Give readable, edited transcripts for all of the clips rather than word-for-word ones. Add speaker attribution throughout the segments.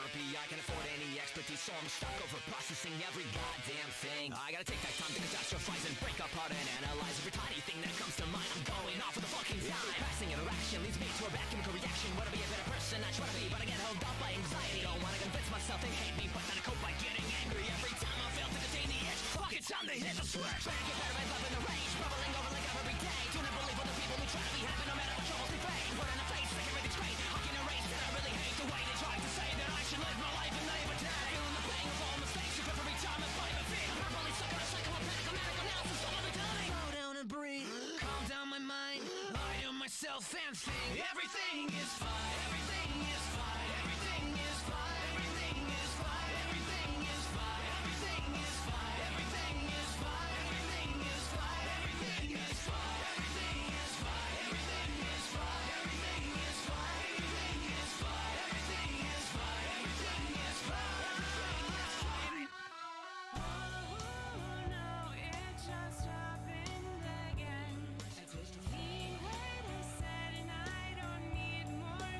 Speaker 1: therapy. I can afford any expertise, so I'm stuck over processing every goddamn thing. I gotta take that time to catastrophize and break apart and analyze every tiny thing that comes to mind. I'm going off with the fucking time. Passing interaction leads me to a biochemical reaction. Wanna be a better person, I try to be, but I get held up by anxiety. Don't wanna convince myself they hate me, but then I cope by getting angry every time I fail to contain the edge. Fuck, it's time to hit the switch. Trying to get better at love in the rage, bubbling over like every day. Do not believe all the people who try to be happy no matter what troubles they face. Put on a face like everything's great. I can erase that I really hate the way they try to say that I should live my life and naivete. Feeling the pain of all mistakes, you every time I find my feet. I'm purplely stuck on a cycle of panic, I'm manic, I'm now so slow every time. Slow down and breathe, calm down my mind. Lie to myself and think everything is fine, everything is fine, everything is fine, everything is fine, everything is fine, everything is fine, everything is fine, everything is fine, everything is fine, everything is fine, everything is fine, everything is fine, everything is fine, everything is fine, everything is fine.
Speaker 2: Oh no, it just happened again. Mean what I said, and I don't need more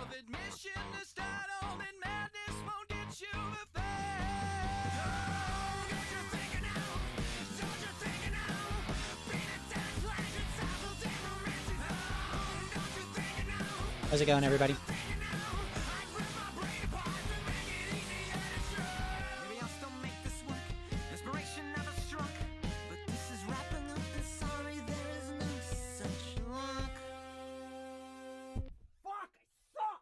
Speaker 1: of admission to stardom, and madness won't get you the fame. Oh, don't you think it now? Don't you think it now? Being attacked like a tackle, damn romantic. Oh, don't you think it now?
Speaker 3: How's it going, everybody?
Speaker 1: Maybe I'll still make this work. Inspiration never struck, but this is wrapping up, and sorry there is no such luck. Fuck, I suck!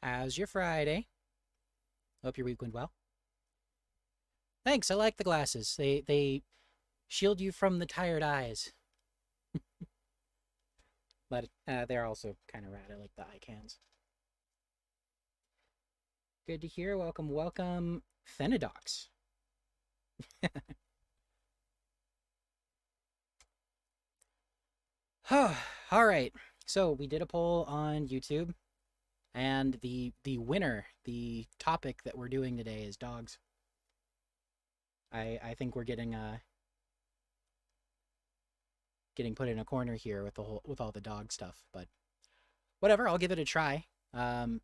Speaker 3: How's your Friday? Hope your week went well. Thanks, I like the glasses. They shield you from the tired eyes. But they're also kind of rad. I like the eye cans. Good to hear. Welcome, welcome, Phenodox. All right. So we did a poll on YouTube, and the winner, the topic that we're doing today is dogs. I think we're getting put in a corner here with all the dog stuff, but whatever, I'll give it a try. Friend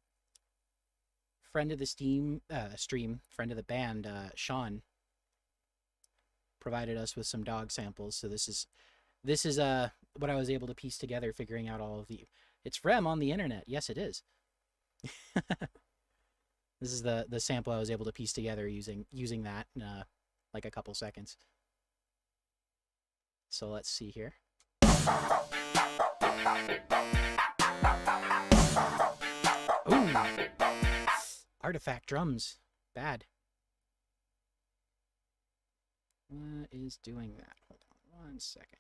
Speaker 3: of the stream, friend of the band, Sean, provided us with some dog samples. So this is what I was able to piece together, figuring out all of the. It's from on the internet. Yes, it is. This is the sample I was able to piece together using that in like a couple seconds. So let's see here. Ooh. Artifact drums. Bad. What is doing that? Hold on 1 second.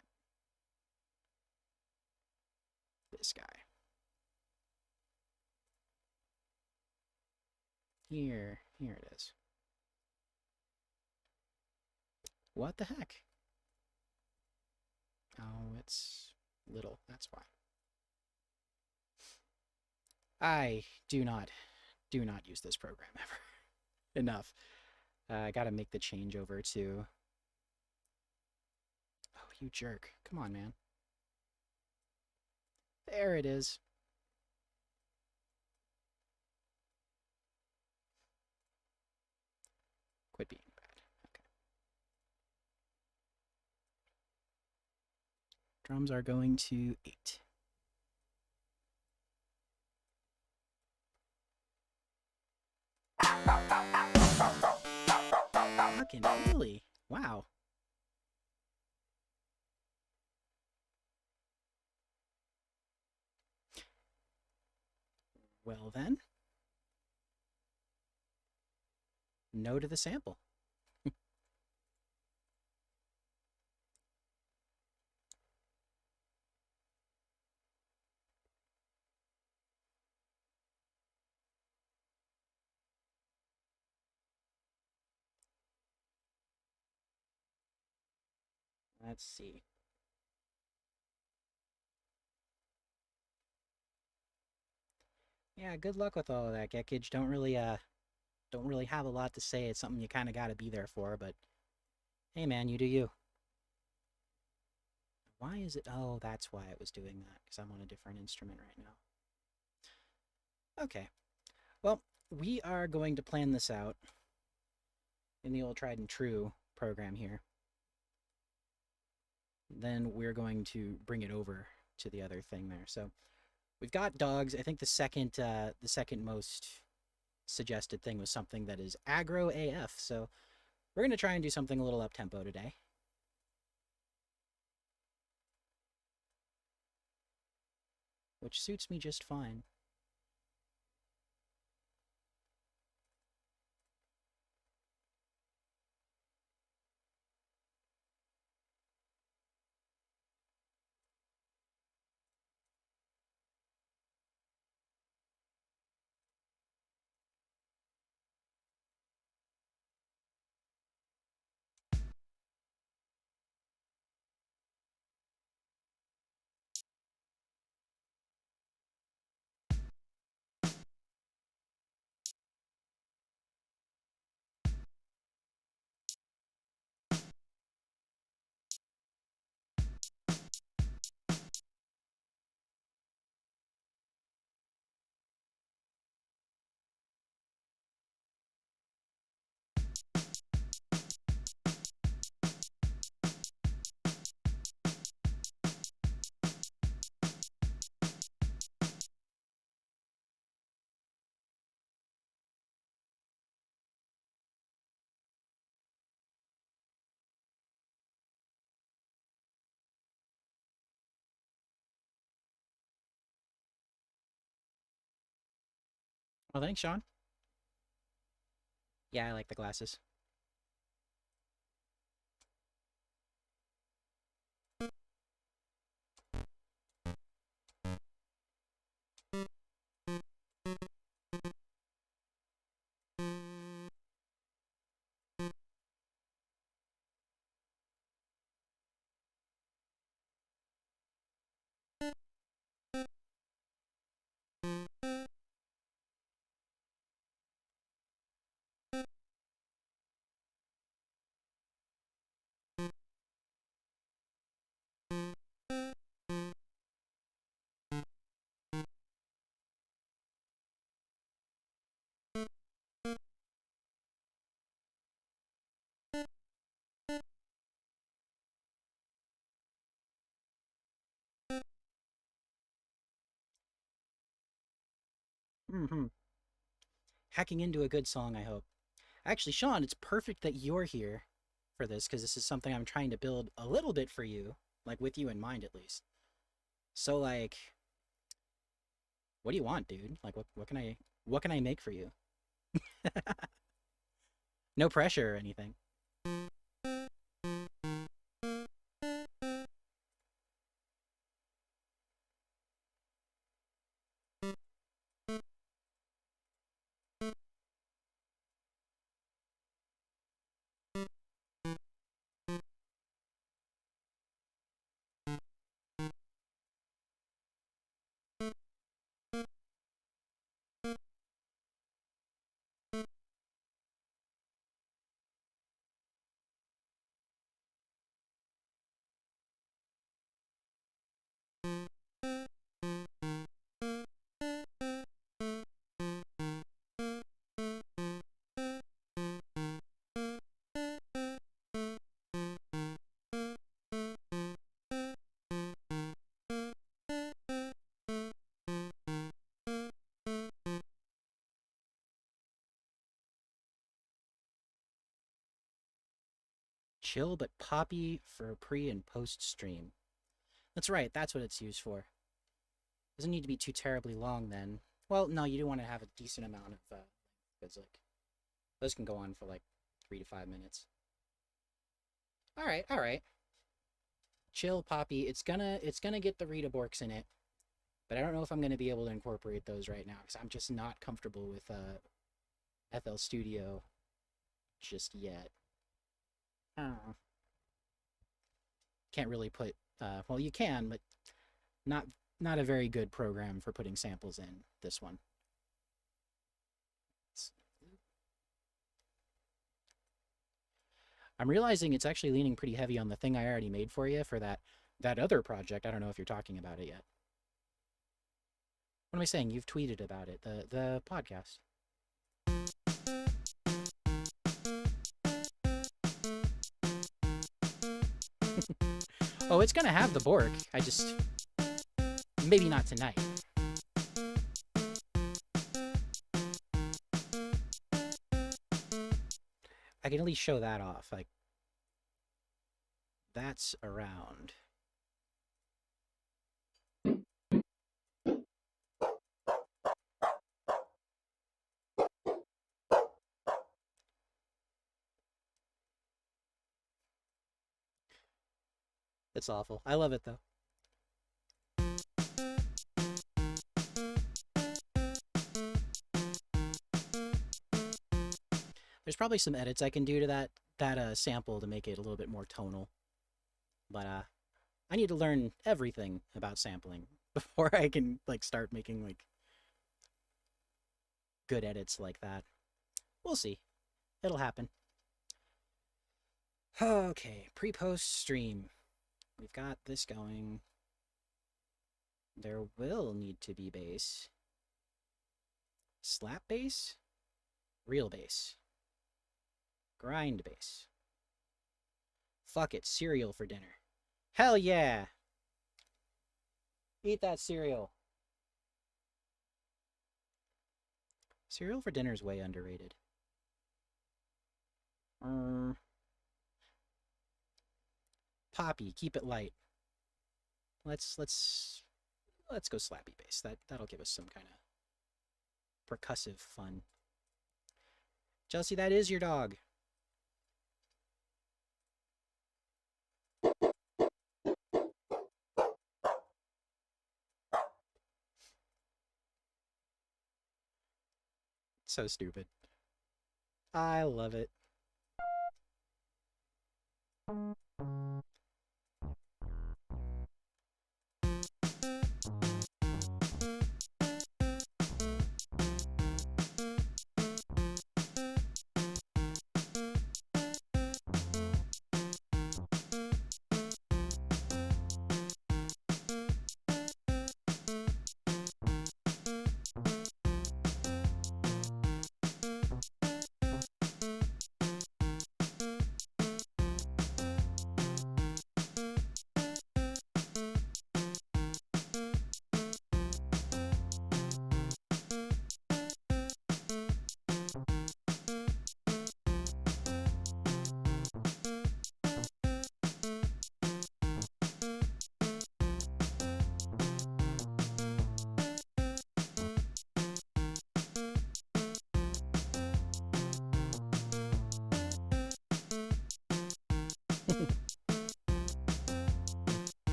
Speaker 3: This guy. Here it is. What the heck? Oh, it's little, that's why. I do not use this program ever. Enough. I gotta make the change over to... Oh, you jerk. Come on, man. There it is. Quit being bad. Okay. Drums are going to 8. Fucking really? Wow. Well then. No to the sample. Let's see. Yeah, good luck with all of that, Gekage. Don't really have a lot to say. It's something you kind of got to be there for, but hey man, you do you. Why is it? Oh, that's why it was doing that, because I'm on a different instrument right now. Okay. Well, we are going to plan this out in the old tried and true program here. Then we're going to bring it over to the other thing there. So we've got dogs. I think the second most suggested thing was something that is aggro AF. So we're going to try and do something a little up-tempo today. Which suits me just fine. Well, thanks, Sean. Yeah, I like the glasses. Hmm. Hacking into a good song, I hope. Actually, Sean, it's perfect that you're here for this because this is something I'm trying to build a little bit for you, like with you in mind at least. So like, what do you want, dude? Like what can I make for you? No pressure or anything. Chill but poppy for a pre and post stream. That's right, that's what it's used for. Doesn't need to be too terribly long then. Well, no, you do want to have a decent amount of because like those can go on for like 3 to 5 minutes. All right, all right. Chill poppy. It's gonna get the Rita Borks in it, but I don't know if I'm gonna be able to incorporate those right now because I'm just not comfortable with FL Studio just yet. Oh. Can't really put well you can, but not not a very good program for putting samples in this one. I'm realizing it's actually leaning pretty heavy on the thing I already made for you for that other project. I don't know if you're talking about it yet. What am I saying? You've tweeted about it, the podcast. Oh, it's gonna have the Bork. I just maybe not tonight. I can at least show that off. Like that's around. It's awful. I love it though. There's probably some edits I can do to that sample to make it a little bit more tonal. But I need to learn everything about sampling before I can like start making like good edits like that. We'll see. It'll happen. Okay, pre-post stream. We've got this going. There will need to be bass. Slap bass? Real bass. Grind bass. Fuck it, cereal for dinner. Hell yeah! Eat that cereal. Cereal for dinner is way underrated. Poppy, keep it light. Let's go slappy bass. That'll give us some kind of percussive fun. Chelsea, that is your dog. So stupid. I love it.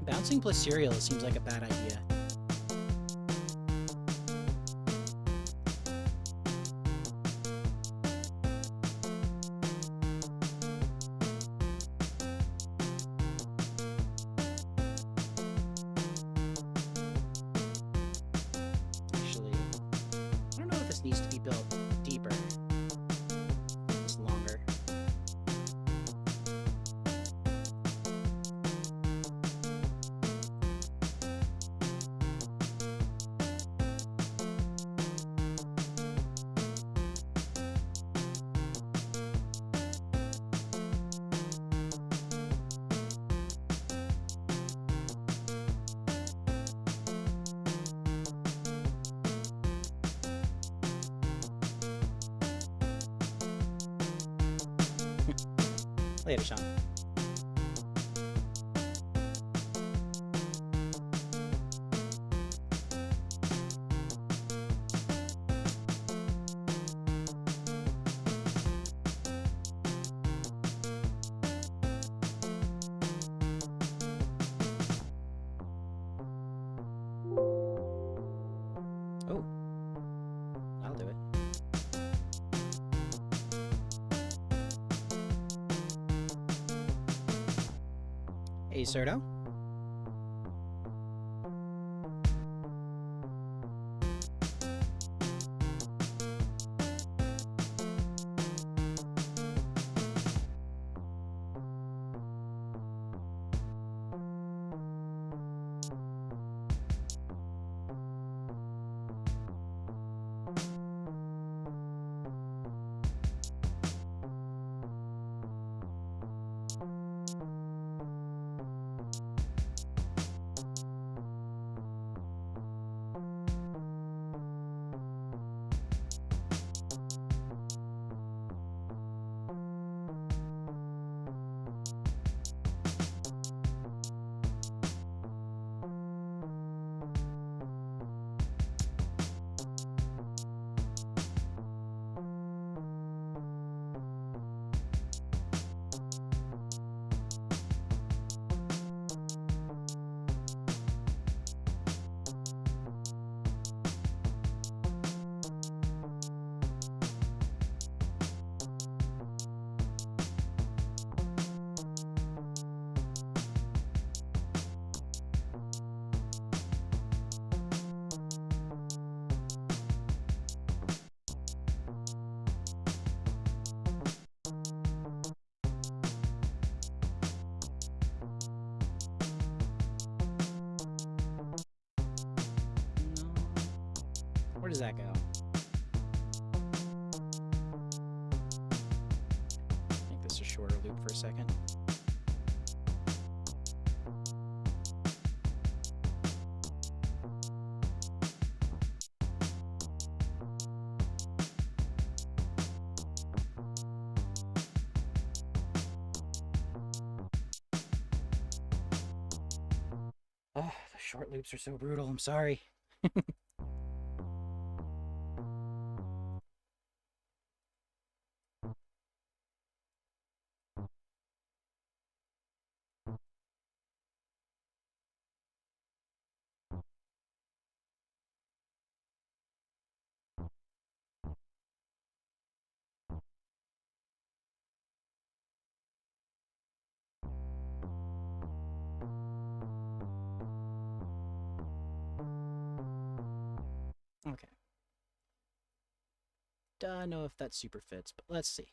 Speaker 3: Bouncing plus cereal seems like a bad idea. Actually, I don't know if this needs to be built deeper. Just longer. Later, Sean. Oh, I'll do it. Hey, Serto. Where does that go? Make this a shorter loop for a second. Oh, the short loops are so brutal. I'm sorry. Okay. Don't know if that super fits, but let's see.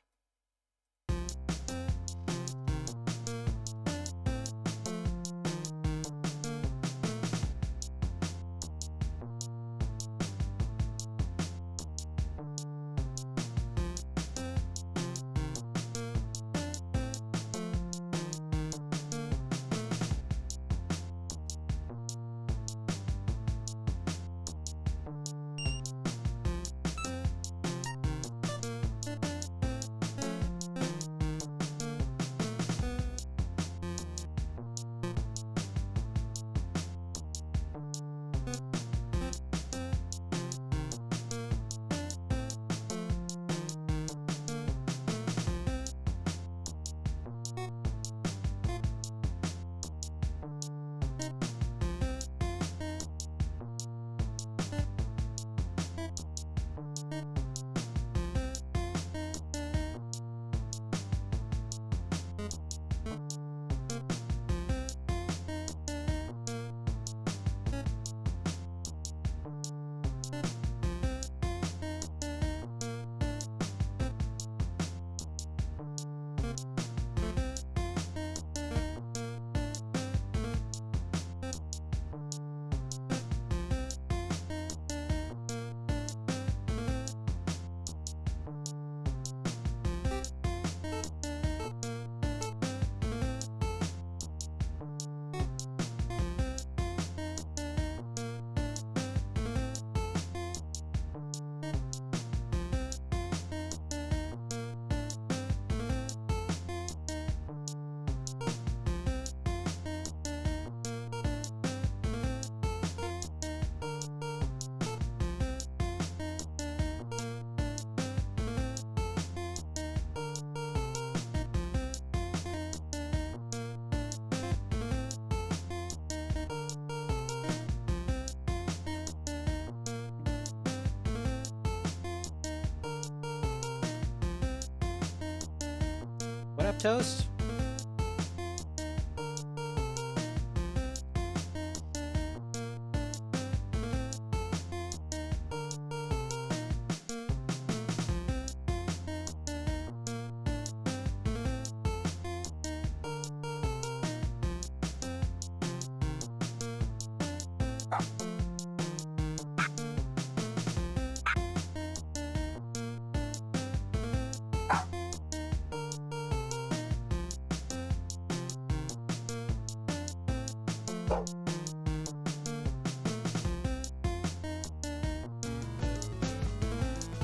Speaker 3: What up, Toast?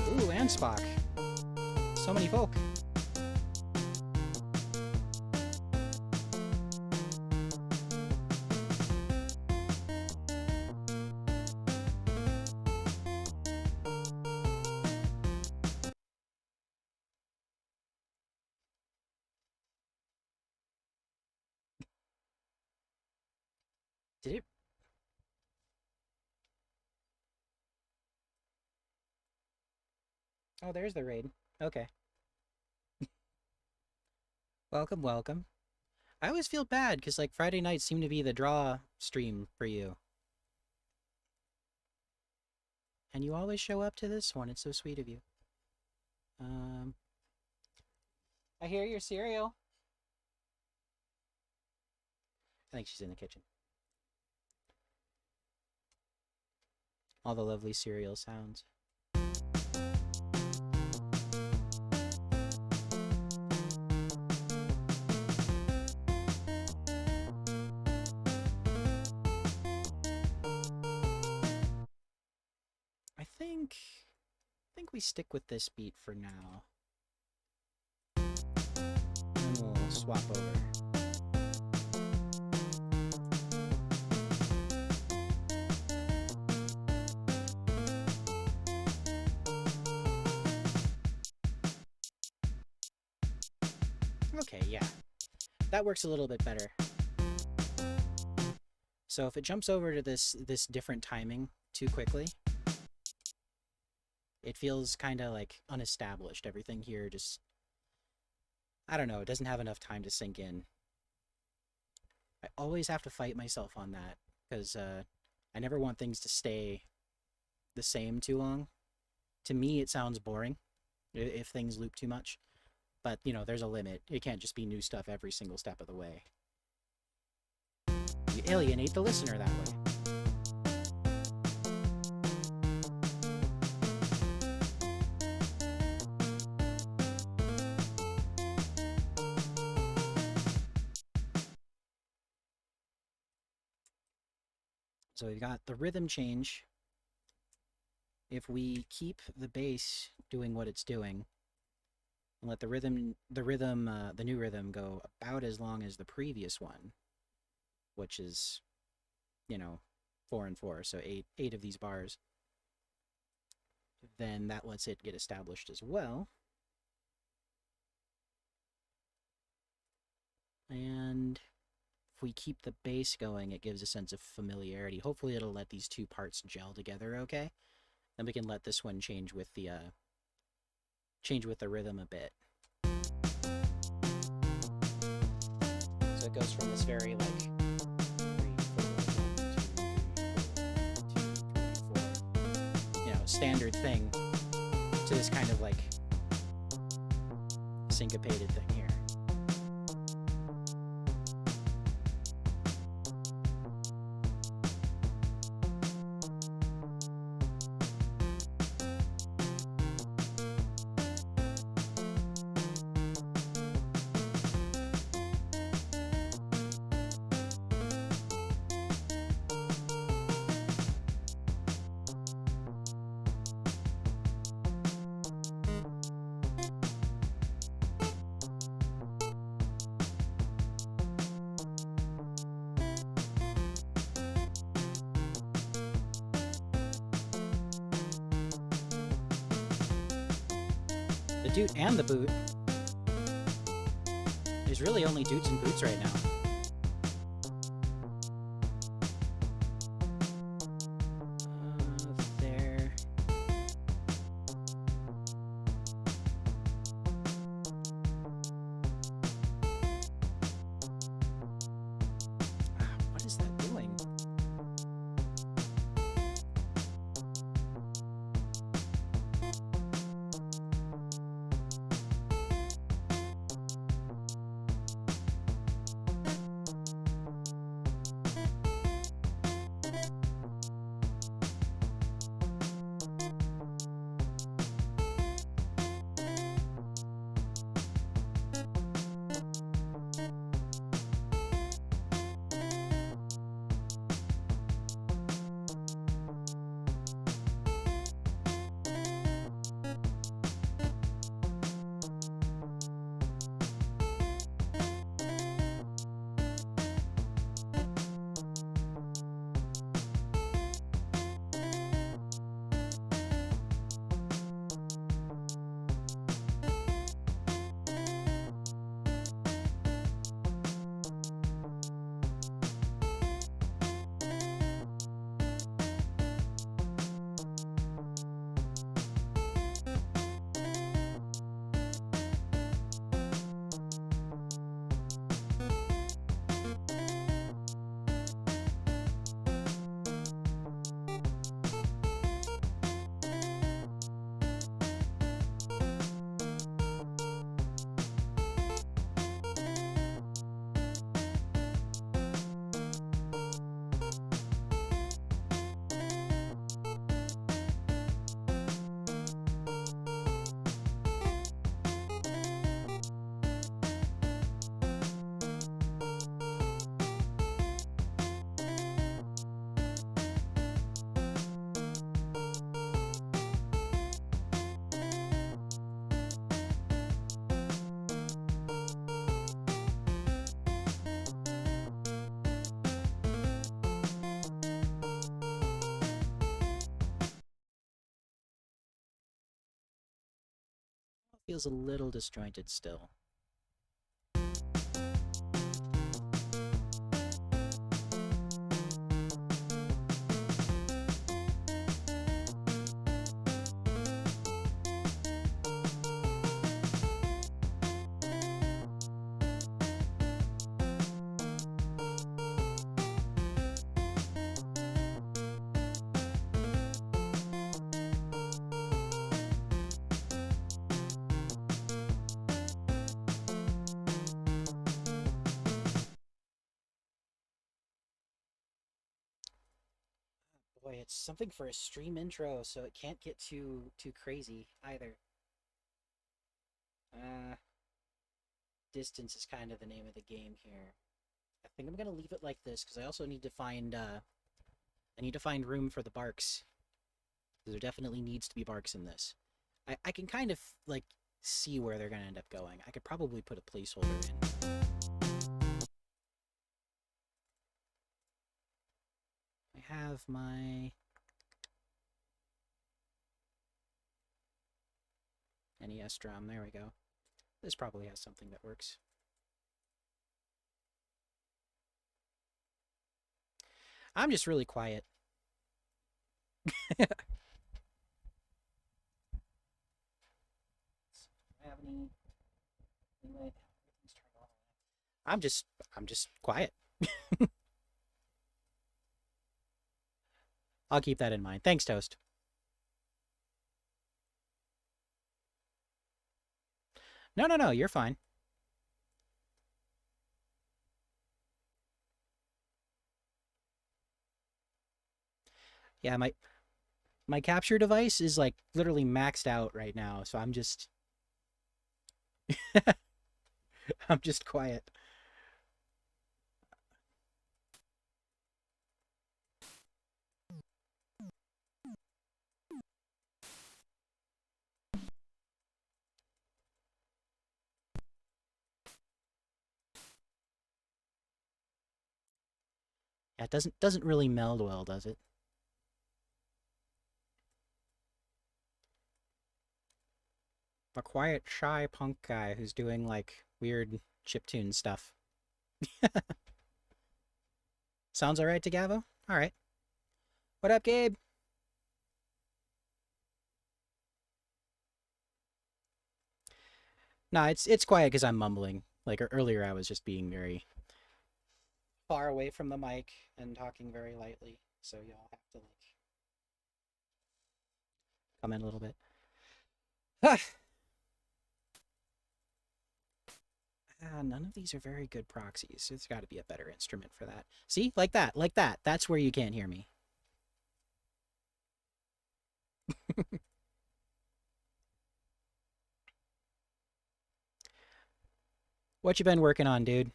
Speaker 3: Ooh, and Spock. So many folk. Did it? Oh, there's the raid. Okay. Welcome, welcome. I always feel bad because like Friday nights seem to be the draw stream for you. And you always show up to this one. It's so sweet of you. I hear your cereal. I think she's in the kitchen. all the lovely cereal sounds. I think we stick with this beat for now. And we'll swap over. Okay, yeah. That works a little bit better. So if it jumps over to this different timing too quickly, it feels kind of like unestablished. Everything here just, I don't know, it doesn't have enough time to sink in. I always have to fight myself on that, because I never want things to stay the same too long. To me, it sounds boring if things loop too much. But, you know, there's a limit. It can't just be new stuff every single step of the way. You alienate the listener that way. So we've got the rhythm change. If we keep the bass doing what it's doing, and let the new rhythm go about as long as the previous one, which is, you know, 4 and 4, so eight of these bars, then that lets it get established as well. And if we keep the bass going, it gives a sense of familiarity. Hopefully it'll let these two parts gel together okay. Then we can let this one change with the rhythm a bit. So it goes from this very like 3, 4, 1, 2, 3, 4, 2, 3, 4, you know, standard thing, to this kind of like syncopated thing here. The doot and the boot. There's really only doots and boots right now. There. What is that doing? Feels a little disjointed still. Boy, it's something for a stream intro, so it can't get too crazy either. Distance is kind of the name of the game here. I think I'm gonna leave it like this because I also need to find room for the barks. There definitely needs to be barks in this. I can kind of like see where they're gonna end up going. I could probably put a placeholder in. I have my NES drum. There we go. This probably has something that works. I'm just really quiet. I'm just quiet. I'll keep that in mind. Thanks, Toast. No, you're fine. Yeah, my capture device is like literally maxed out right now, so I'm just I'm just quiet. Yeah, it doesn't really meld well, does it? A quiet, shy punk guy who's doing like weird chiptune stuff. Sounds alright to Gavo? Alright. What up, Gabe? Nah, it's quiet because I'm mumbling. Like earlier I was just being very far away from the mic and talking very lightly. So y'all have to like come in a little bit. None of these are very good proxies. There's got to be a better instrument for that. See? Like that. Like that. That's where you can't hear me. What you been working on, dude?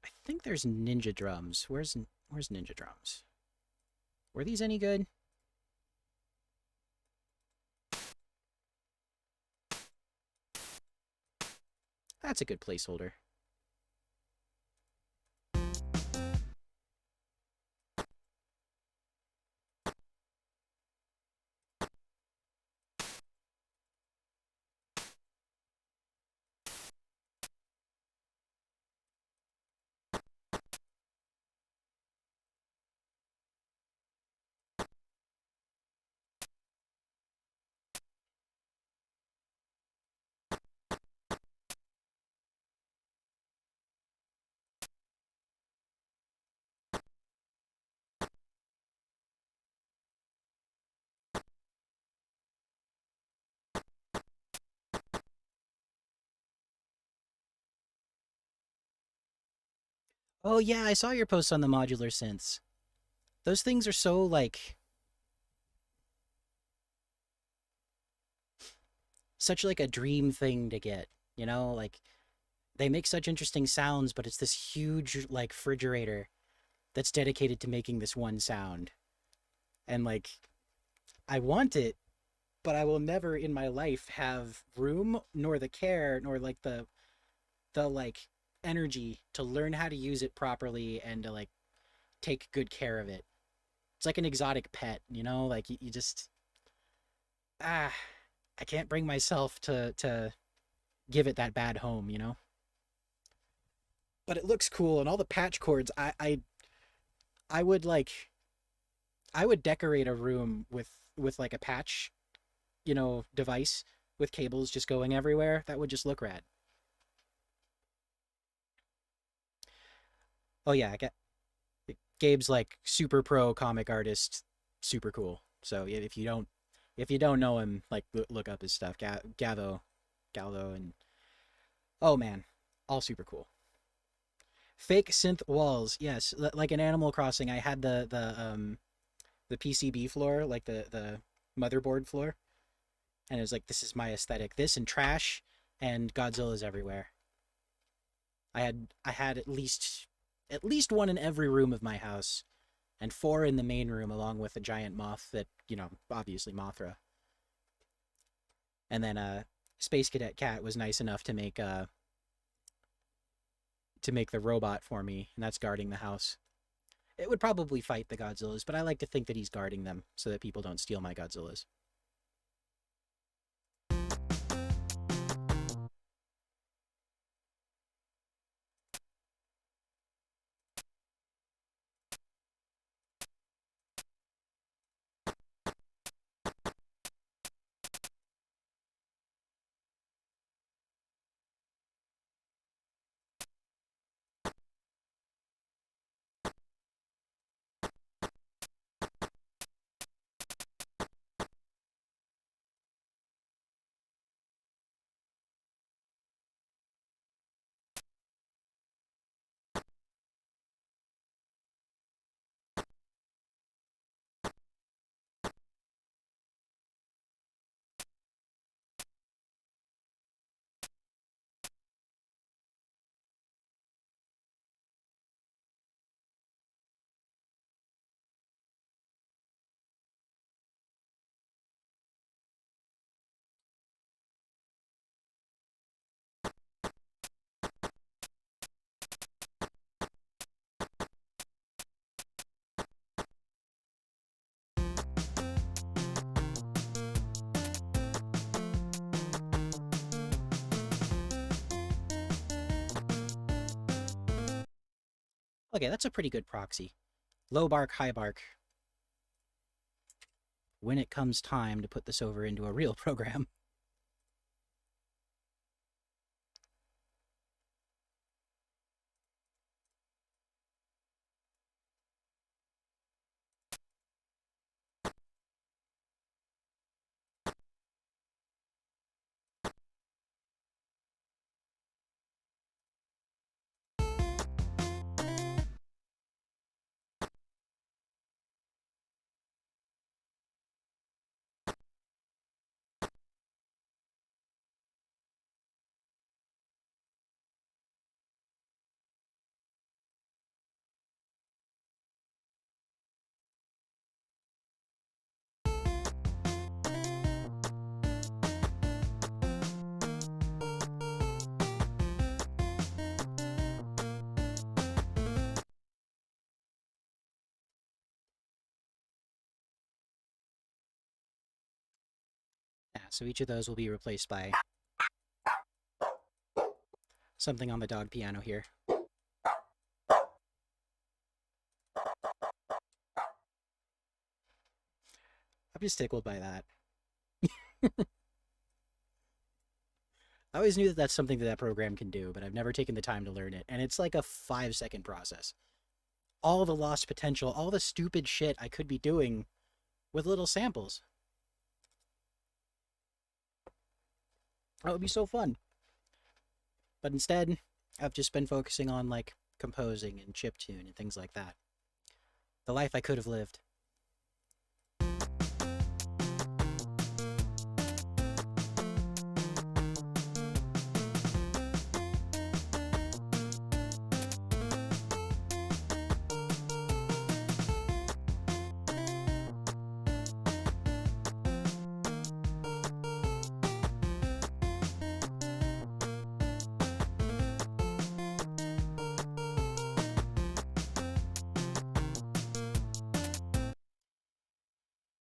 Speaker 3: I think there's Ninja drums. Where's Ninja drums? Were these any good? That's a good placeholder. Oh yeah, I saw your post on the modular synths. Those things are so like such like a dream thing to get, you know? Like they make such interesting sounds, but it's this huge like refrigerator that's dedicated to making this one sound. And like I want it, but I will never in my life have room nor the care nor like the like energy to learn how to use it properly and to like take good care of it. It's like an exotic pet, you know? Like you just I can't bring myself to give it that bad home, you know? But it looks cool and all the patch cords I would like I would decorate a room with like a patch, you know, device with cables just going everywhere. That would just look rad. Oh yeah, Gabe's like super pro comic artist, super cool. So yeah, if you don't know him, like look up his stuff. Galvo, and oh man, all super cool. Fake synth walls, yes, like in Animal Crossing, I had the PCB floor, like the motherboard floor, and it was like this is my aesthetic. This and trash and Godzilla's everywhere. I had at least one in every room of my house, and four in the main room, along with a giant moth that, you know, obviously Mothra. And then Space Cadet Cat was nice enough to make the robot for me, and that's guarding the house. It would probably fight the Godzillas, but I like to think that he's guarding them so that people don't steal my Godzillas. Okay, that's a pretty good proxy. Low bark, high bark. When it comes time to put this over into a real program. Yeah, so each of those will be replaced by something on the dog piano here. I'm just tickled by that. I always knew that that's something that program can do, but I've never taken the time to learn it. And it's like a 5-second process. All the lost potential, all the stupid shit I could be doing with little samples. That would be so fun. But instead, I've just been focusing on like composing and chiptune and things like that. The life I could have lived.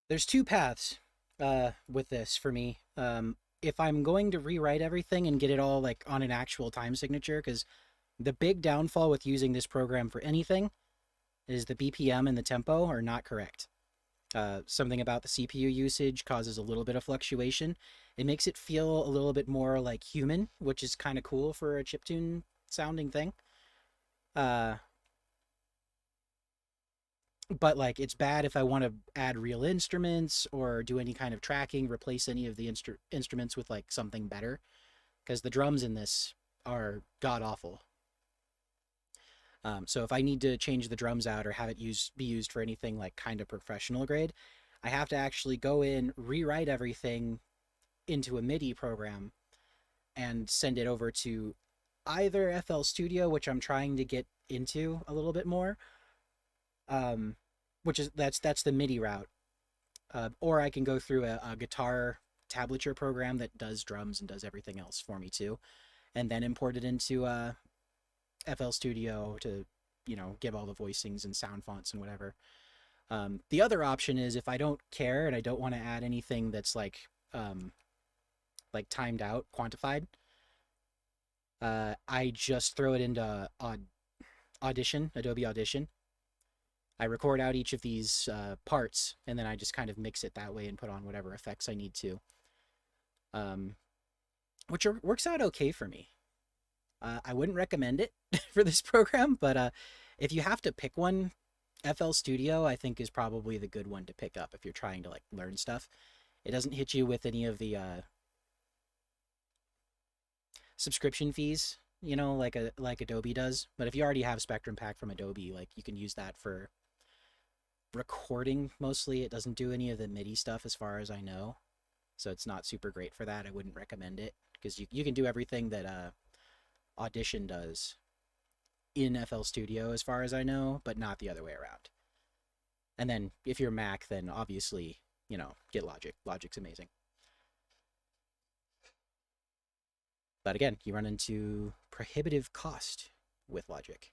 Speaker 3: There's two paths with this for me. If I'm going to rewrite everything and get it all like on an actual time signature, because the big downfall with using this program for anything is the BPM and the tempo are not correct. Something about the CPU usage causes a little bit of fluctuation. It makes it feel a little bit more like human, which is kind of cool for a chiptune sounding thing. Uh, but like it's bad if I want to add real instruments or do any kind of tracking, replace any of the instruments with like something better, because the drums in this are god awful. So if I need to change the drums out or have it be used for anything like kind of professional grade, I have to actually go in, rewrite everything into a MIDI program, and send it over to either FL Studio, which I'm trying to get into a little bit more, which is that's the MIDI route, or I can go through a guitar tablature program that does drums and does everything else for me too, and then import it into FL Studio to, give all the voicings and sound fonts and whatever. The other option is if I don't care and I don't want to add anything that's like timed out, quantified, I just throw it into Audition, Adobe Audition. I record out each of these parts, and then I just kind of mix it that way and put on whatever effects I need to, which works out okay for me. I wouldn't recommend it for this program, but if you have to pick one, FL Studio I think is probably the good one to pick up if you're trying to like learn stuff. It doesn't hit you with any of the subscription fees, like Adobe does. But if you already have Spectrum Pack from Adobe, like you can use that for recording mostly. It doesn't do any of the MIDI stuff as far as I know, so it's not super great for that. I wouldn't recommend it because you can do everything that Audition does in FL Studio as far as I know, but not the other way around. And then if you're Mac, then obviously, get Logic. Logic's amazing. But again, you run into prohibitive cost with Logic.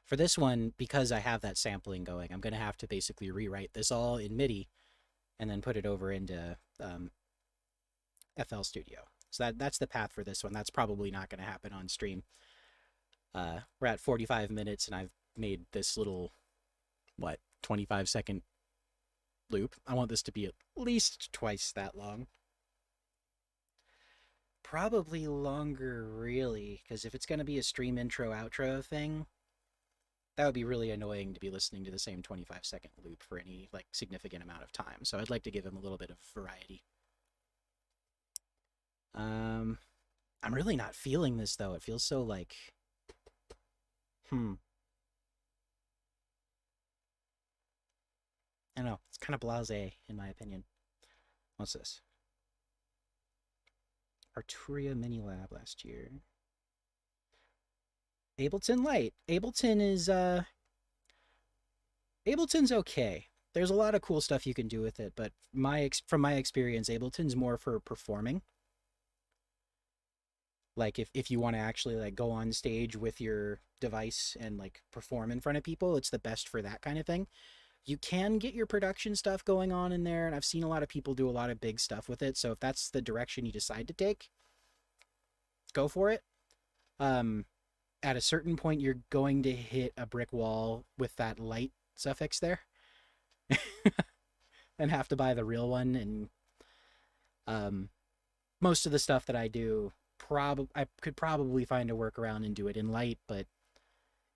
Speaker 3: For this one, because I have that sampling going, I'm going to have to basically rewrite this all in MIDI and then put it over into FL Studio. So that's the path for this one. That's probably not going to happen on stream. We're at 45 minutes and I've made this little, 25-second loop. I want this to be at least twice that long. Probably longer, really, because if it's going to be a stream intro outro thing, that would be really annoying to be listening to the same 25-second loop for any like significant amount of time. So I'd like to give him a little bit of variety. I'm really not feeling this though. It feels so like, I don't know. It's kind of blasé in my opinion. What's this? Arturia Mini Lab last year. Ableton Lite. Ableton's okay. There's a lot of cool stuff you can do with it, but from my experience, Ableton's more for performing. Like if you want to actually like go on stage with your device and like perform in front of people, it's the best for that kind of thing. You can get your production stuff going on in there, and I've seen a lot of people do a lot of big stuff with it. So if that's the direction you decide to take, go for it. At a certain point, you're going to hit a brick wall with that light suffix there and have to buy the real one. And most of the stuff that I do, I could probably find a workaround and do it in light, but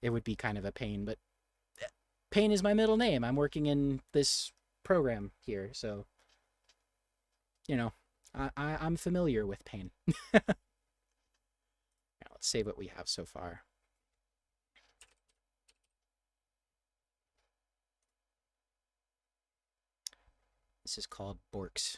Speaker 3: it would be kind of a pain. But Pain is my middle name. I'm working in this program here, so I'm familiar with Pain. Now, let's save what we have so far. This is called Borks.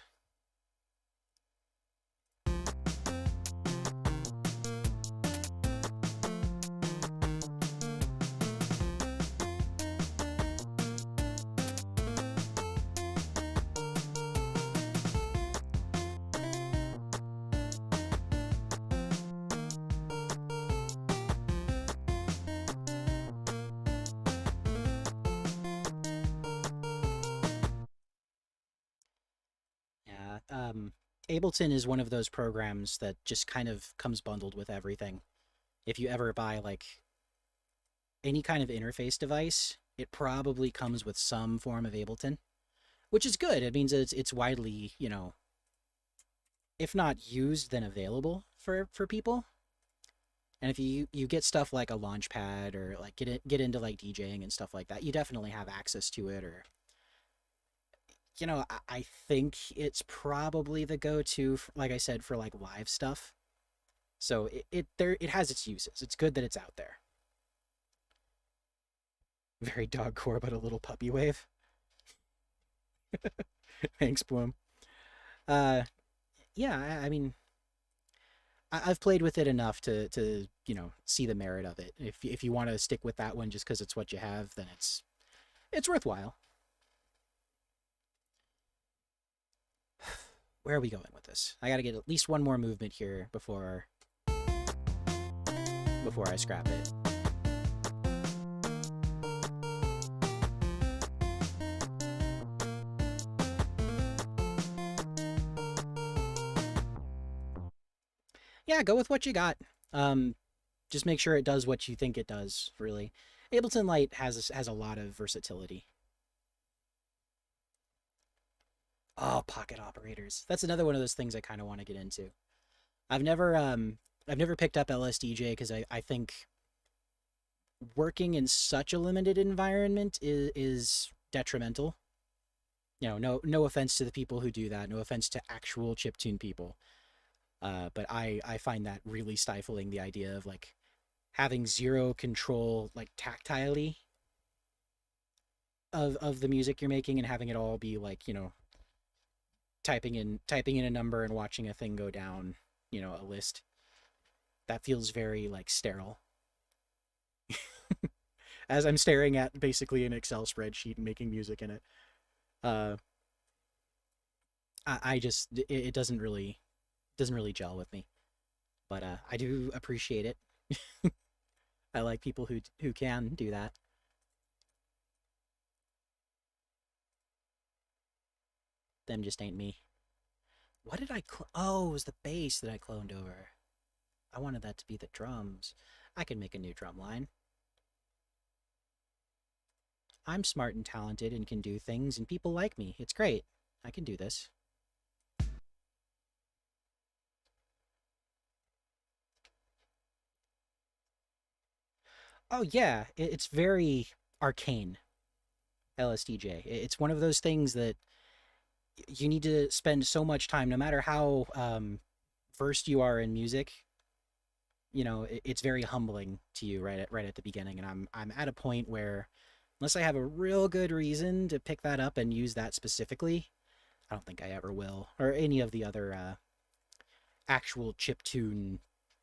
Speaker 3: um, Ableton is one of those programs that just kind of comes bundled with everything. If you ever buy like any kind of interface device, it probably comes with some form of Ableton, which is good. It means it's widely, if not used, then available for people. And if you get stuff like a Launchpad or like get into like DJing and stuff like that, you definitely have access to it. Or I think it's probably the go-to, like I said, for like live stuff. So it has its uses. It's good that it's out there. Very dogcore, but a little puppy wave. Thanks, Bloom. Uh, yeah, I mean, I've played with it enough to see the merit of it. If you want to stick with that one just because it's what you have, then it's worthwhile. Where are we going with this? I got to get at least one more movement here before I scrap it. Yeah, go with what you got. Um, just make sure it does what you think it does. Really, Ableton Light has a lot of versatility. Oh, pocket operators. That's another one of those things I kind of want to get into. I've never I've never picked up LSDJ because I think working in such a limited environment is detrimental. No offense to the people who do that. No offense to actual chiptune people. But I find that really stifling, the idea of like having zero control, like tactilely of the music you're making, and having it all be like, typing in a number and watching a thing go down, a list. That feels very like sterile. As I'm staring at basically an Excel spreadsheet and making music in it. Uh, I just it doesn't really gel with me. But I do appreciate it. I like people who can do that. Them just ain't me. What did oh, it was the bass that I cloned over. I wanted that to be the drums. I can make a new drum line. I'm smart and talented and can do things, and people like me. It's great. I can do this. Oh yeah, it's very arcane. LSDJ. It's one of those things that you need to spend so much time, no matter how versed you are in music. It's very humbling to you right at the beginning, and I'm at a point where, unless I have a real good reason to pick that up and use that specifically, I don't think I ever will, or any of the other actual chip tune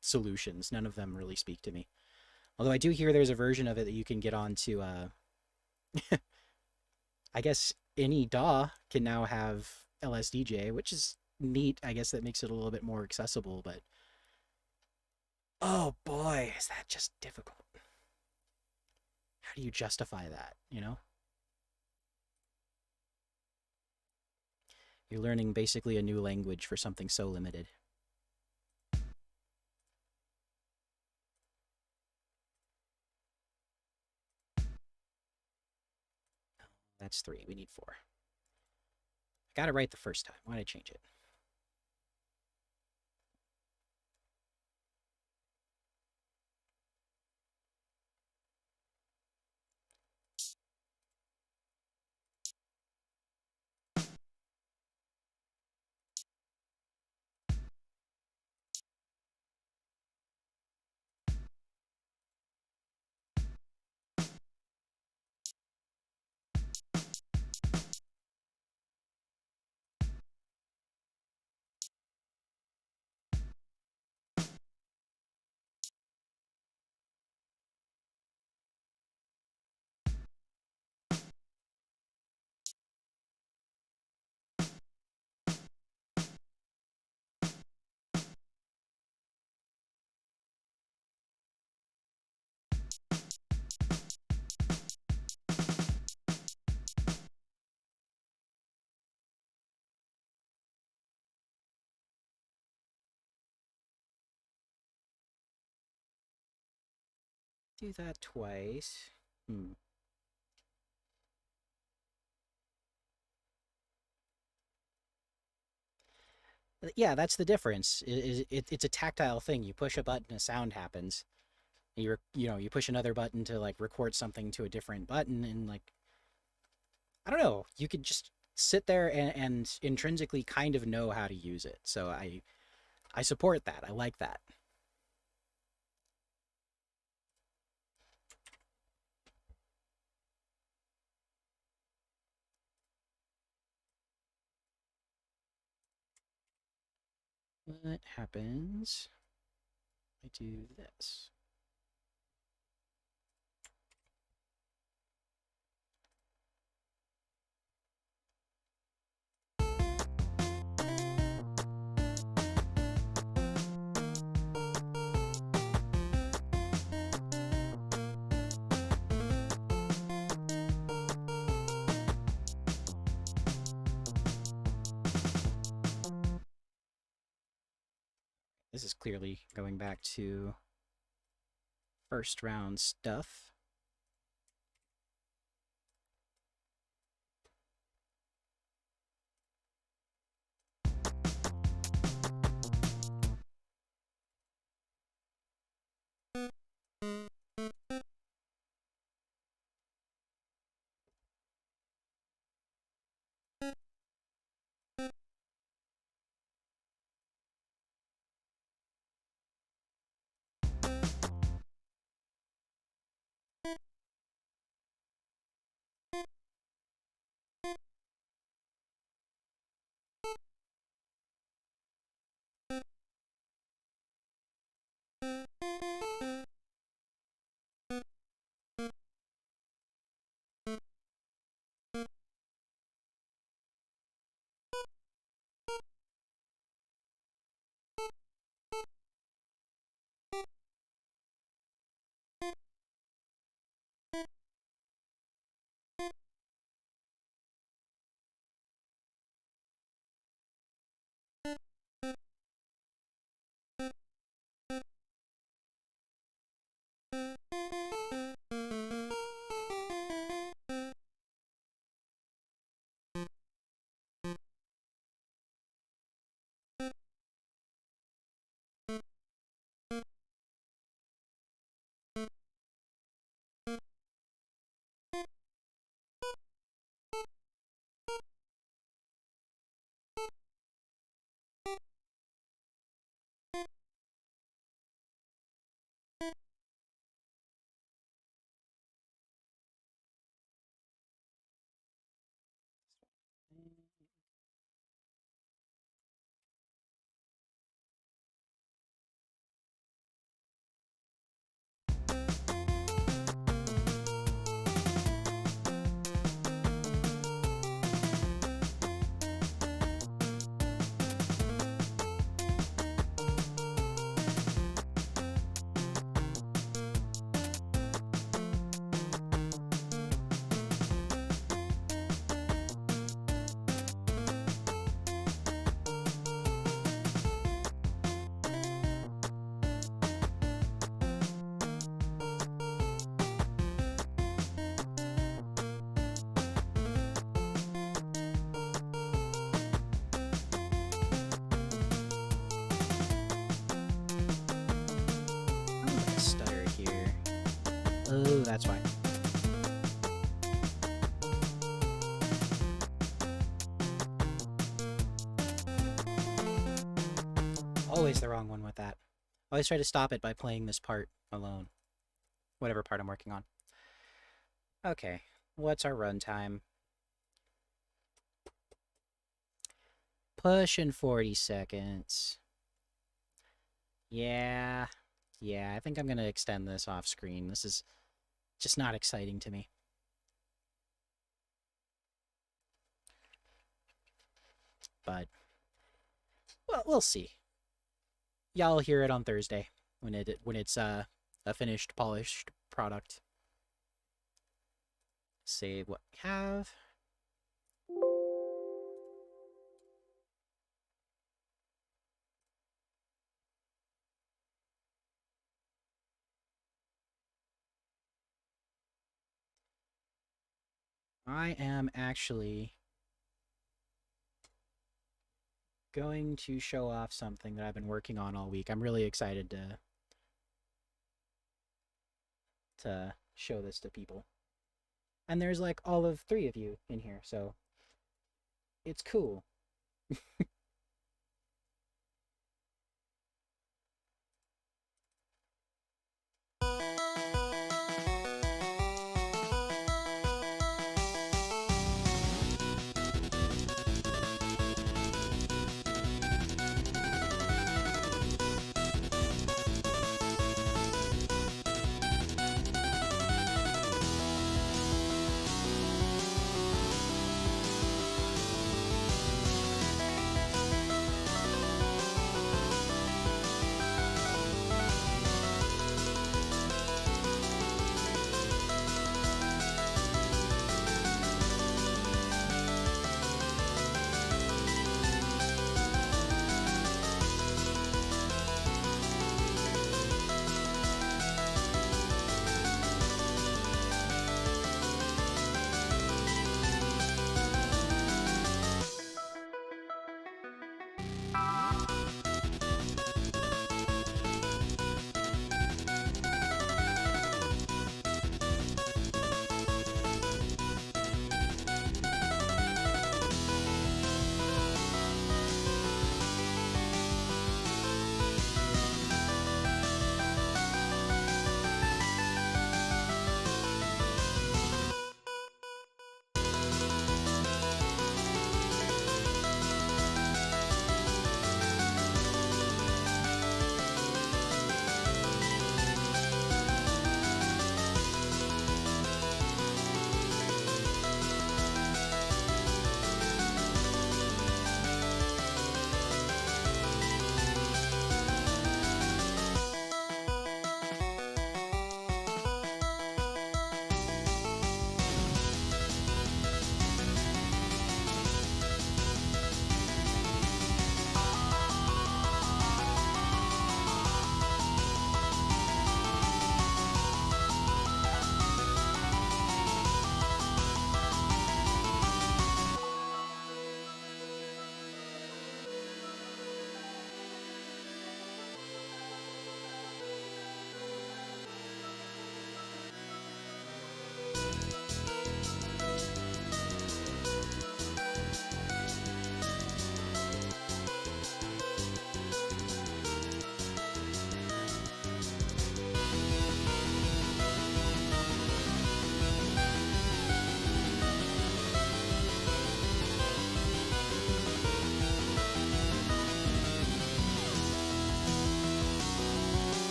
Speaker 3: solutions. None of them really speak to me. Although I do hear there's a version of it that you can get onto. I guess any DAW can now have LSDJ, which is neat. I guess that makes it a little bit more accessible, but oh boy, is that just difficult. How do you justify that, You're learning basically a new language for something so limited. That's three. We need four. I got it right the first time. Why did I change it? Do that twice. Yeah, that's the difference. It's a tactile thing. You push a button, a sound happens. You push another button to like record something to a different button, and like I don't know, you could just sit there and intrinsically kind of know how to use it. So I support that. I like that. What happens? I do this. This is clearly going back to first round stuff. I'm gonna stutter here. Oh, that's why. Always the wrong one with that. Always try to stop it by playing this part alone. Whatever part I'm working on. Okay, what's our runtime? Pushing 40 seconds. Yeah, I think I'm gonna extend this off screen. This is just not exciting to me. But, well, we'll see. Y'all hear it on Thursday when it's a finished, polished product. Save what we have. I am actually going to show off something that I've been working on all week. I'm really excited to show this to people. And there's like all of 3 of you in here, so it's cool.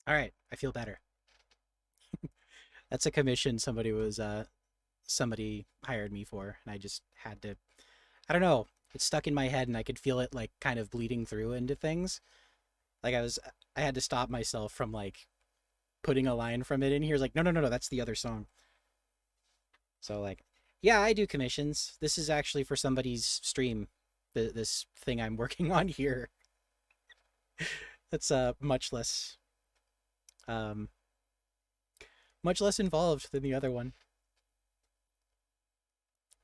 Speaker 3: All right, I feel better. That's a commission somebody hired me for, and I just had to. I don't know. It stuck in my head, and I could feel it like kind of bleeding through into things. Like I had to stop myself from like putting a line from it in here. Like, no, no, no, no, that's the other song. So like, yeah, I do commissions. This is actually for somebody's stream. This thing I'm working on here. That's um much less involved than the other one.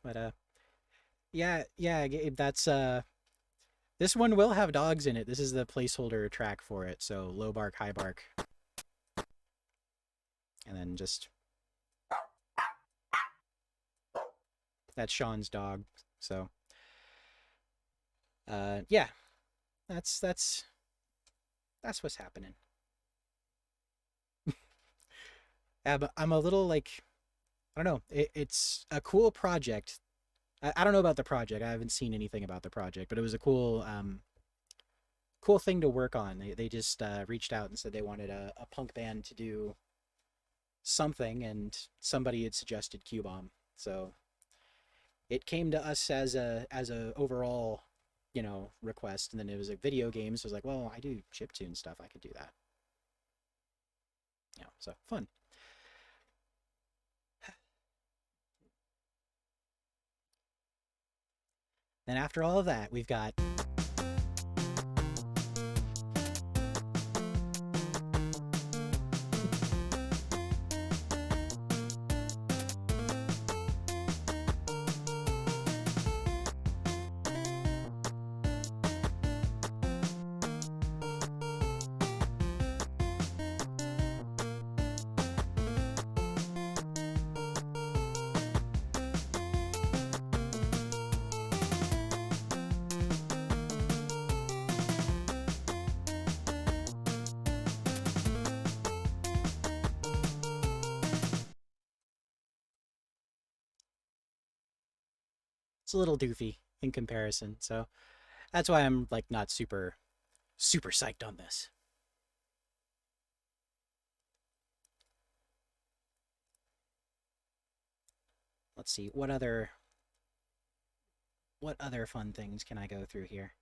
Speaker 3: But yeah, yeah, Gabe, that's this one will have dogs in it. This is the placeholder track for it. So low bark, high bark, and then just that's Sean's dog. So yeah, that's what's happening. I'm a little like, I don't know. It's a cool project. I don't know about the project. I haven't seen anything about the project, but it was a cool thing to work on. They just reached out and said they wanted a punk band to do something, and somebody had suggested Cubomb. So it came to us as a overall, request, and then it was like video games. So I was like, well, I do chiptune stuff. I could do that. So fun. Then after all of that, we've got it's a little doofy in comparison. So that's why I'm like not super psyched on this. Let's see what other fun things can I go through here?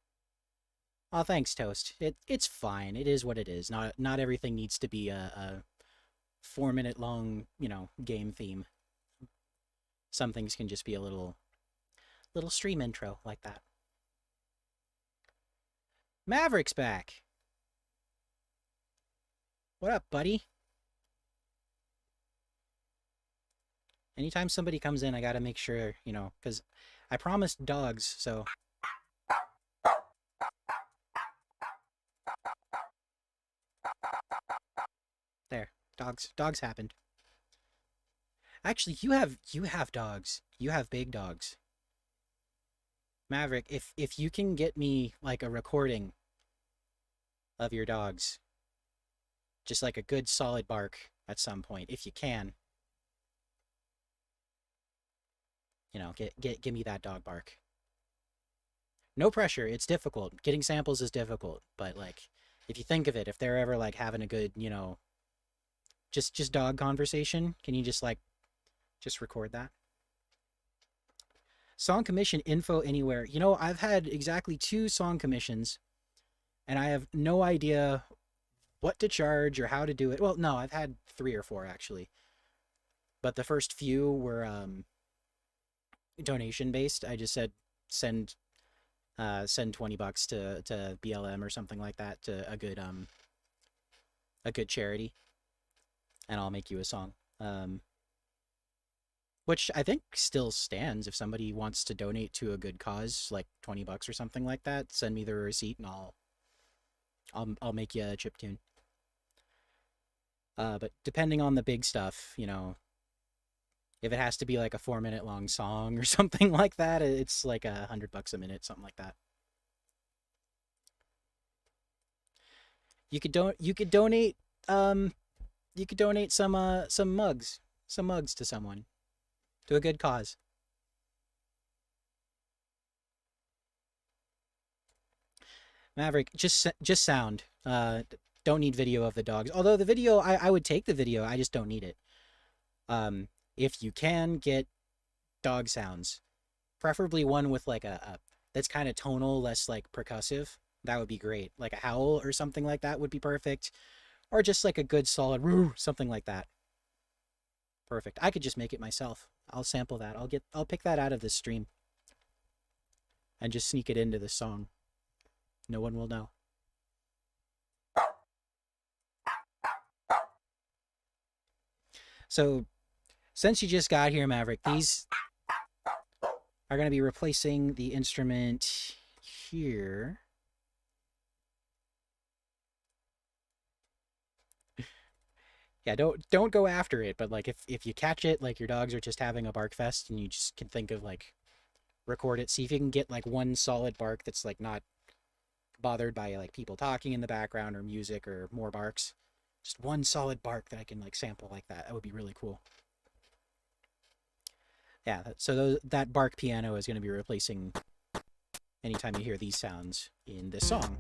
Speaker 3: Oh, thanks, Toast. It's fine. It is what it is. Not everything needs to be a 4 minute long, game theme. Some things can just be a little stream intro like that. Maverick's back. What up, buddy? Anytime somebody comes in, I gotta make sure, because I promised dogs, so. There, dogs happened. Actually, you have dogs. You have big dogs. Maverick, if you can get me like a recording of your dogs, just like a good solid bark at some point, if you can, give me that dog bark. No pressure. It's difficult. Getting samples is difficult, but like, if you think of it, if they're ever like having a good, just dog conversation, can you just record that? Song commission info anywhere. I've had exactly 2 song commissions, and I have no idea what to charge or how to do it. Well, no, I've had 3 or 4 actually, but the first few were donation based. I just said send $20 to BLM or something like that, to a good charity, and I'll make you a song. Which I think still stands. If somebody wants to donate to a good cause, like $20 or something like that, send me the receipt and I'll make you a chiptune. But depending on the big stuff, if it has to be like a 4 minute long song or something like that, it's like $100 a minute, something like that. You could donate some mugs to someone, to a good cause. Maverick, just sound. Don't need video of the dogs. Although the video, I would take the video. I just don't need it. If you can get dog sounds, preferably one with like a that's kind of tonal, less like percussive, that would be great. Like a howl or something like that would be perfect. Or just like a good solid roo, something like that. Perfect. I could just make it myself. I'll sample that. I'll pick that out of this stream and just sneak it into the song. No one will know. So, since you just got here, Maverick, these are going to be replacing the instrument here. Yeah, don't go after it, but like if you catch it, like your dogs are just having a bark fest and you just can think of like record it, see if you can get like one solid bark that's like not bothered by like people talking in the background or music or more barks. Just one solid bark that I can like sample like that. That would be really cool. Yeah, so that bark piano is going to be replacing anytime you hear these sounds in this song.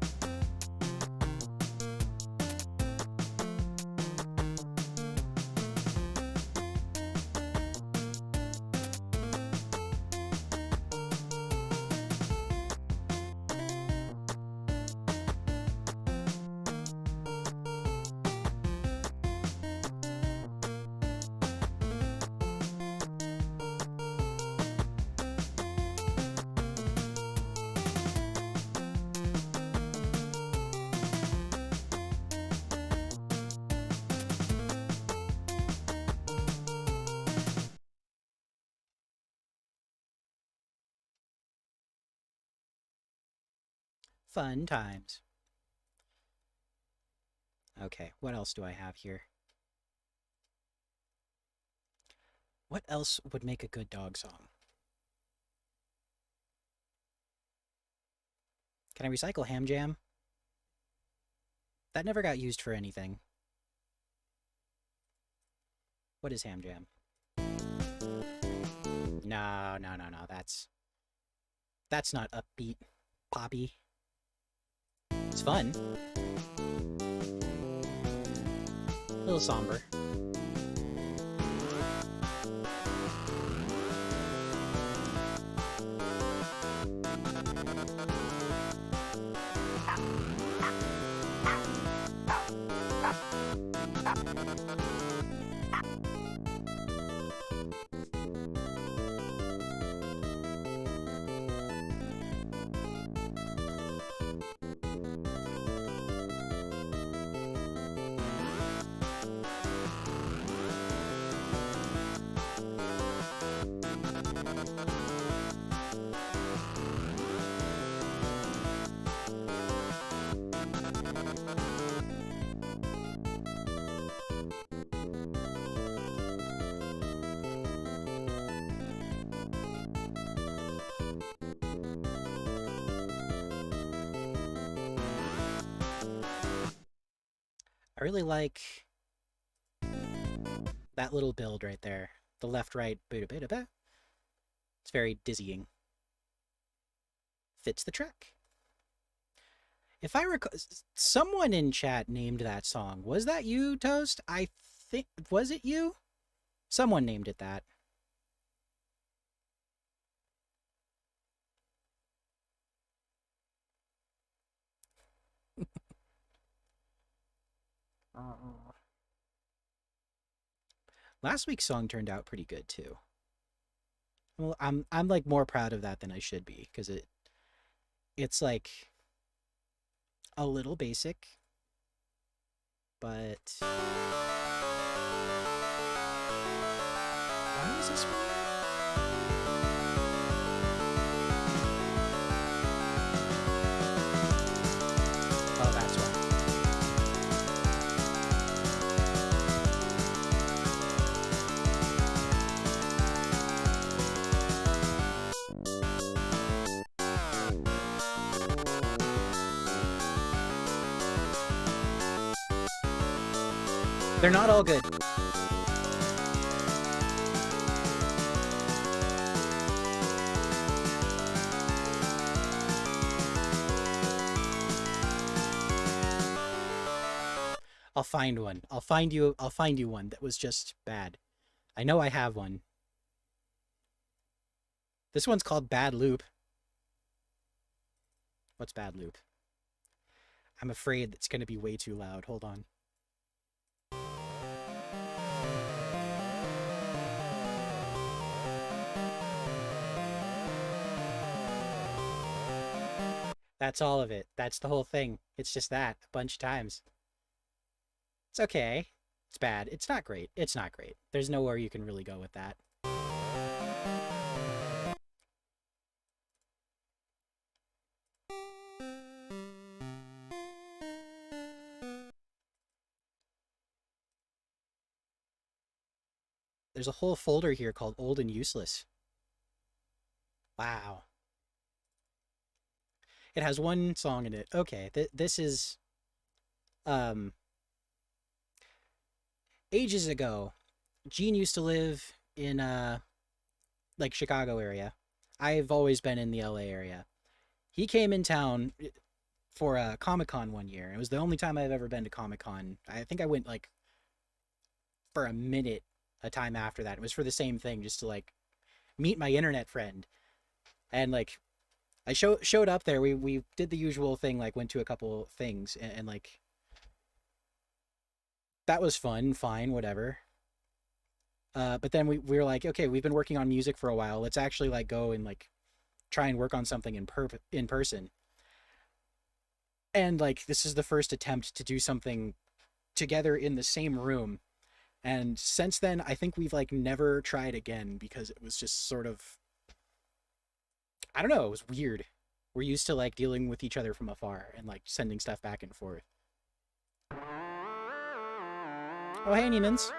Speaker 3: Fun times. Okay, what else do I have here? What else would make a good dog song? Can I recycle Ham Jam? That never got used for anything. What is Ham Jam? No. That's not upbeat, poppy. It's fun. A little somber. I really like that little build right there. The left-right boo-da-boo-da-ba. It's very dizzying. Fits the track. If I recall, someone in chat named that song. Was that you, Toast? I think, was it you? Someone named it that. Last week's song turned out pretty good too. Well, I'm like more proud of that than I should be because it's like a little basic, but why is this one? Oh, that's why. They're not all good. I'll find one. I'll find you one that was just bad. I know I have one. This one's called Bad Loop. What's Bad Loop? I'm afraid it's going to be way too loud. Hold on. That's all of it. That's the whole thing. It's just that a bunch of times. It's okay. It's bad. It's not great. It's not great. There's nowhere you can really go with that. There's a whole folder here called Old and Useless. Wow. It has one song in it. Okay, this is ages ago, Gene used to live in like Chicago area. I've always been in the LA area. He came in town for a Comic Con one year. It was the only time I've ever been to Comic Con. I think I went like for a minute a time after that. It was for the same thing, just to like meet my internet friend. And like I showed up there. We did the usual thing, like went to a couple things, and like that was fun, fine, whatever. But then we were like, okay, we've been working on music for a while. Let's actually like go and like try and work on something in person. And like this is the first attempt to do something together in the same room. And since then, I think we've like never tried again because it was just sort of, I don't know, it was weird. We're used to like dealing with each other from afar and like sending stuff back and forth. Oh, hey, Neiman's.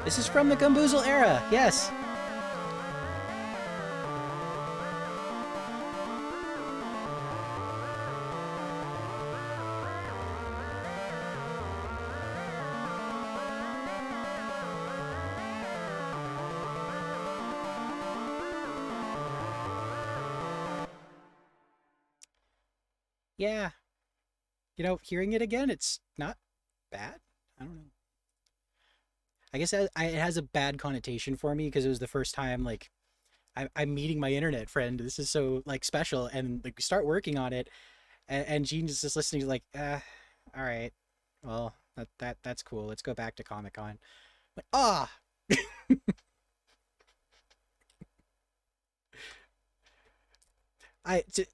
Speaker 3: This is from the Gumboozle era, yes. Yeah, you know, hearing it again, it's not bad. I don't know. I guess it has a bad connotation for me because it was the first time like I'm meeting my internet friend. This is so like special, and like we start working on it, and Gene's just listening to like, all right, well that's cool. Let's go back to Comic Con. Like, ah.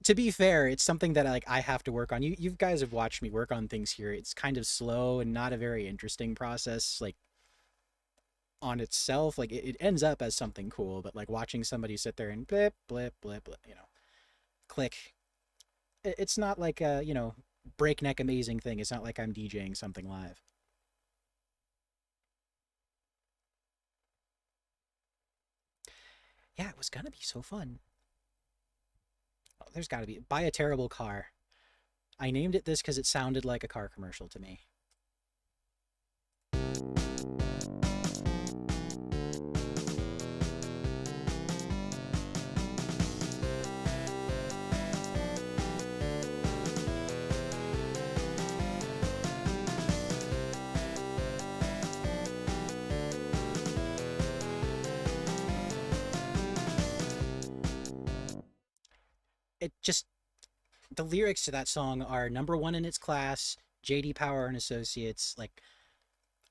Speaker 3: To be fair, it's something that like I have to work on. You guys have watched me work on things here. It's kind of slow and not a very interesting process. Like on itself, like it ends up as something cool, but like watching somebody sit there and blip blip blip, blip, you know, click. It's not like a, you know, breakneck amazing thing. It's not like I'm DJing something live. Yeah, it was gonna be so fun. Oh, there's got to be buy a terrible car. I named it this because it sounded like a car commercial to me. It just the lyrics to that song are number one in its class, JD Power and Associates, like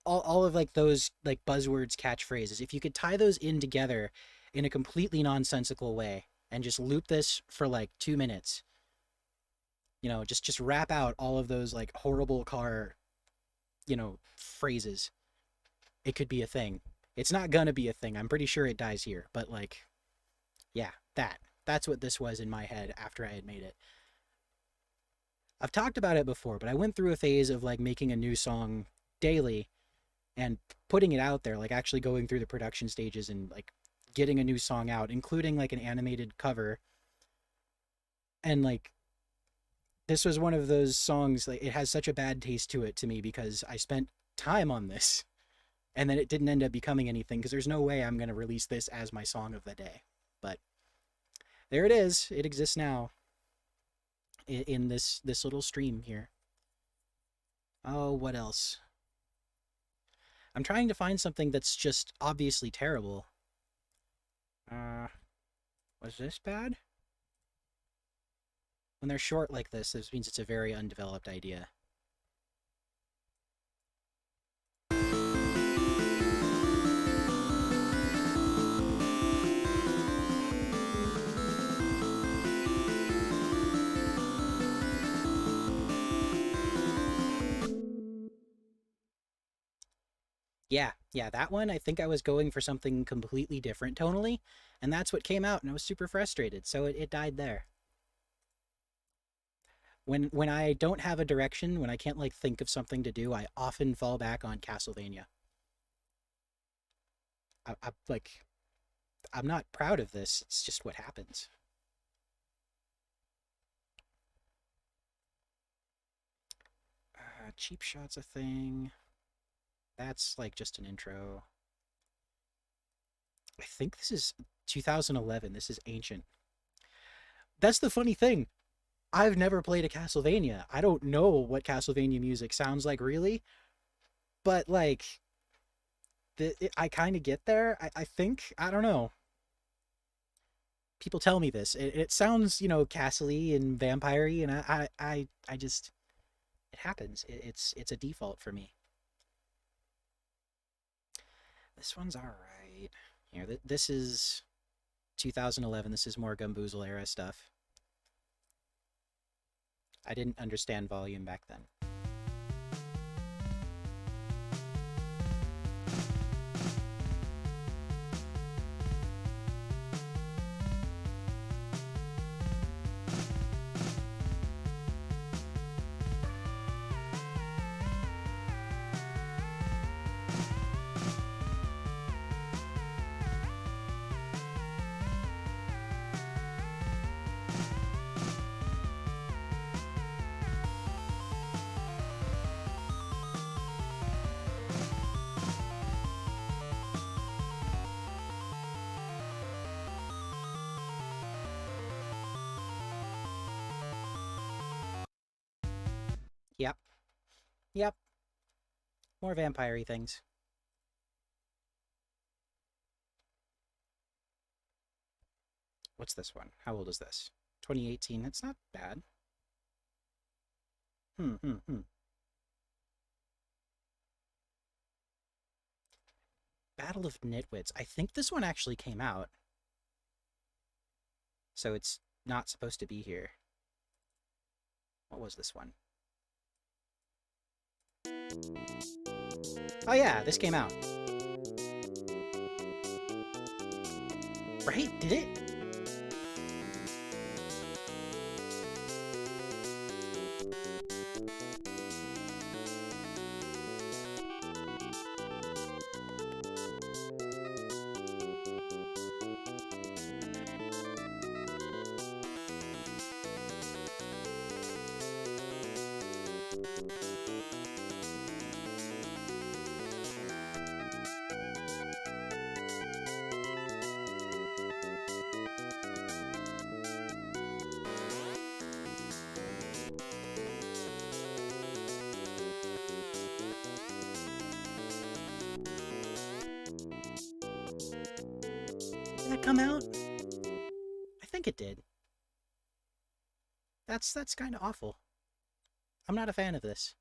Speaker 3: all of like those like buzzwords, catchphrases. If you could tie those in together in a completely nonsensical way and just loop this for like 2 minutes, you know, just rap out all of those like horrible car, you know, phrases, it could be a thing. It's not gonna be a thing. I'm pretty sure it dies here, but like, yeah, that's what this was in my head after I had made it. I've talked about it before, but I went through a phase of like making a new song daily and putting it out there, like actually going through the production stages and like getting a new song out, including like an animated cover. And like this was one of those songs, like it has such a bad taste to it to me because I spent time on this and then it didn't end up becoming anything because there's no way I'm going to release this as my song of the day. But there it is. It exists now in this little stream here. Oh, what else? I'm trying to find something that's just obviously terrible. Was this bad? When they're short like this means it's a very undeveloped idea. Yeah, that one, I think I was going for something completely different tonally, and that's what came out, and I was super frustrated, so it died there. When I don't have a direction, when I can't like think of something to do, I often fall back on Castlevania. I like I'm not proud of this. It's just what happens. Cheap shot's a thing. That's like just an intro. I think this is 2011. This is ancient. That's the funny thing. I've never played a Castlevania. I don't know what Castlevania music sounds like really, but like I kind of get there. I think I don't know. People tell me this. It sounds castle-y and vampire-y, and I just it happens. It's a default for me. This one's all right. Here, this is 2011. This is more Gumboozle era stuff. I didn't understand volume back then. Yep, yep. More vampire-y things. What's this one? How old is this? 2018. That's not bad. Hmm. Battle of Nitwits. I think this one actually came out, so it's not supposed to be here. What was this one? Oh yeah, this came out. Right? Did it? Did that come out? I think it did. That's kind of awful. I'm not a fan of this.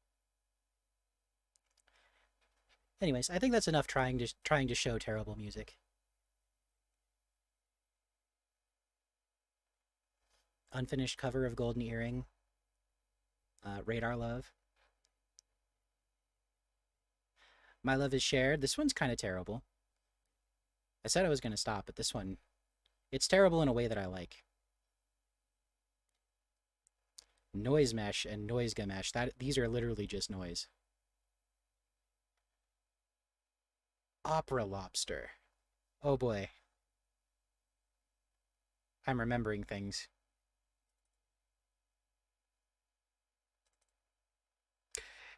Speaker 3: Anyways, I think that's enough trying to show terrible music. Unfinished cover of Golden Earring. Radar Love. My Love is Shared. This one's kind of terrible. I said I was going to stop, but this one, it's terrible in a way that I like. Noise Mesh and Noise Gamesh. These are literally just noise. Opera Lobster. Oh boy. I'm remembering things.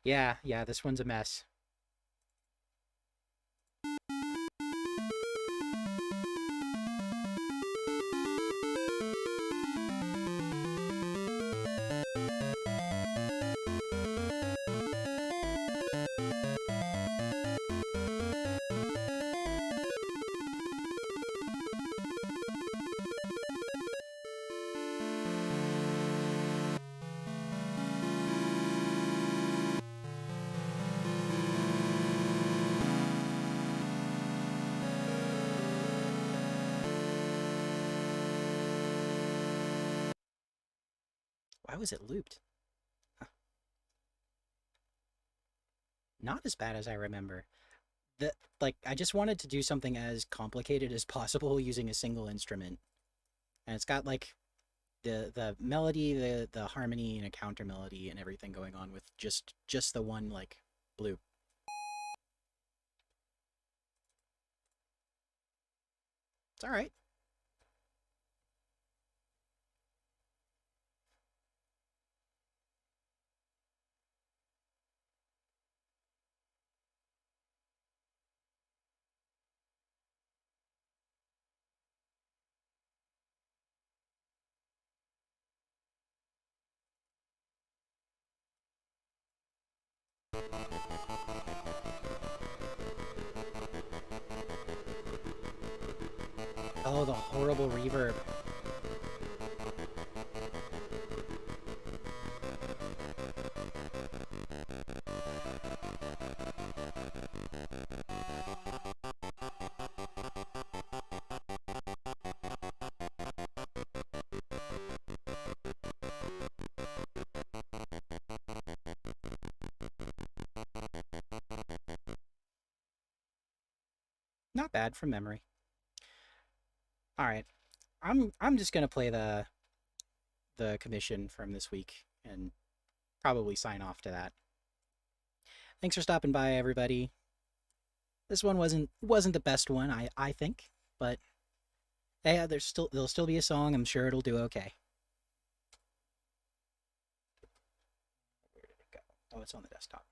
Speaker 3: Yeah, this one's a mess. Why was it looped? Huh. Not as bad as I remember. the like I just wanted to do something as complicated as possible using a single instrument. And it's got like the melody, the harmony and a counter melody and everything going on with just the one like loop. It's all right. Oh, the horrible reverb. Not bad from memory. All right. I'm just going to play the commission from this week and probably sign off to that. Thanks for stopping by, everybody. This one wasn't the best one, I think, but yeah, there'll still be a song. I'm sure it'll do okay. Where did it go? Oh, it's on the desktop.